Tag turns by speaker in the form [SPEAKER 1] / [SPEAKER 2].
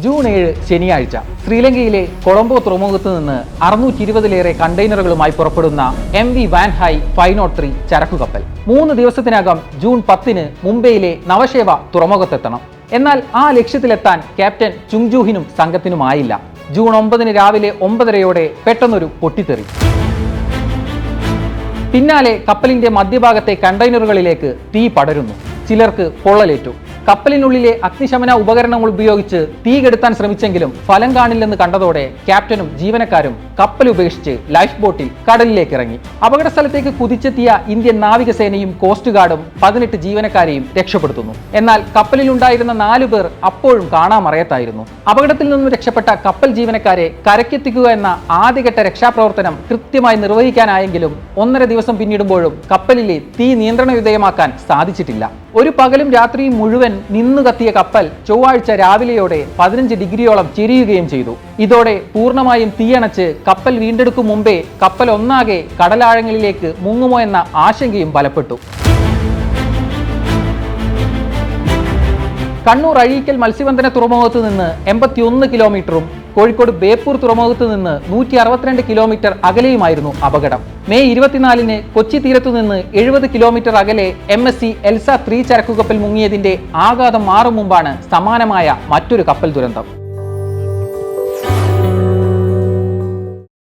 [SPEAKER 1] June 7 ശനിയാഴ്ച ശ്രീലങ്കയിലെ കൊളംബോ തുറമുഖത്ത് നിന്ന് 620-ലേറെ കണ്ടെയ്നറുകളുമായി പുറപ്പെടുന്ന MV വാൻഹൈ 503 ചരക്കുകപ്പൽ 3 ദിവസത്തിനകം ജൂൺ 10-ന് മുംബൈയിലെ നവശേവ തുറമുഖത്തെത്തണം. എന്നാൽ ആ ലക്ഷ്യത്തിലെത്താൻ ക്യാപ്റ്റൻ ചുങ്ജൂഹിനും സംഘത്തിനുമായില്ല. ജൂൺ 9-ന് രാവിലെ 9:30-യോടെ പെട്ടെന്നൊരു പൊട്ടിത്തെറി. പിന്നാലെ കപ്പലിന്റെ മധ്യഭാഗത്തെ കണ്ടെയ്നറുകളിലേക്ക് തീ പടരുന്നു. ചിലർക്ക് പൊള്ളലേറ്റു. കപ്പലിനുള്ളിലെ അഗ്നിശമന ഉപകരണങ്ങൾ ഉപയോഗിച്ച് തീ കെടുത്താൻ ശ്രമിച്ചെങ്കിലും ഫലം കാണില്ലെന്ന് കണ്ടതോടെ ക്യാപ്റ്റനും ജീവനക്കാരും കപ്പൽ ഉപേക്ഷിച്ച് ലൈഫ് ബോട്ടിൽ കടലിലേക്ക് ഇറങ്ങി. അപകട സ്ഥലത്തേക്ക് കുതിച്ചെത്തിയ ഇന്ത്യൻ നാവികസേനയും കോസ്റ്റ് ഗാർഡും 18 ജീവനക്കാരെയും രക്ഷപ്പെടുത്തുന്നു. എന്നാൽ കപ്പലിലുണ്ടായിരുന്ന 4 പേർ അപ്പോഴും കാണാമറയത്തായിരുന്നു. അപകടത്തിൽ നിന്നും രക്ഷപ്പെട്ട കപ്പൽ ജീവനക്കാരെ കരക്കെത്തിക്കുക എന്ന ആദ്യഘട്ട രക്ഷാപ്രവർത്തനം കൃത്യമായി നിർവഹിക്കാനായെങ്കിലും 1.5 ദിവസം പിന്നിടുമ്പോഴും കപ്പലിലെ തീ നിയന്ത്രണ വിധേയമാക്കാൻ സാധിച്ചിട്ടില്ല. ഒരു പകലും രാത്രിയും മുഴുവൻ നിന്നു കത്തിയ കപ്പൽ ചൊവ്വാഴ്ച രാവിലെയോടെ 15 ഡിഗ്രിയോളം ചെരിയുകയും ചെയ്തു. ഇതോടെ പൂർണ്ണമായും തീയണച്ച് കപ്പൽ വീണ്ടെടുക്കും മുമ്പേ കപ്പൽ ഒന്നാകെ കടലാഴങ്ങളിലേക്ക് മുങ്ങുമോ എന്ന ആശങ്കയും ബലപ്പെട്ടു. കണ്ണൂർ അഴീക്കൽ മത്സ്യബന്ധന തുറമുഖത്ത് നിന്ന് 81 കിലോമീറ്ററും കോഴിക്കോട് ബേപ്പൂർ തുറമുഖത്ത് നിന്ന് 162 കിലോമീറ്റർ അകലെയുമായിരുന്നു അപകടം. മെയ് 24-ന് കൊച്ചി തീരത്തു നിന്ന് 70 കിലോമീറ്റർ അകലെ MSC എൽസ 3 ചരക്കുകപ്പൽ മുങ്ങിയതിന്റെ ആഘാതം മാറും മുമ്പാണ് സമാനമായ മറ്റൊരു കപ്പൽ ദുരന്തം.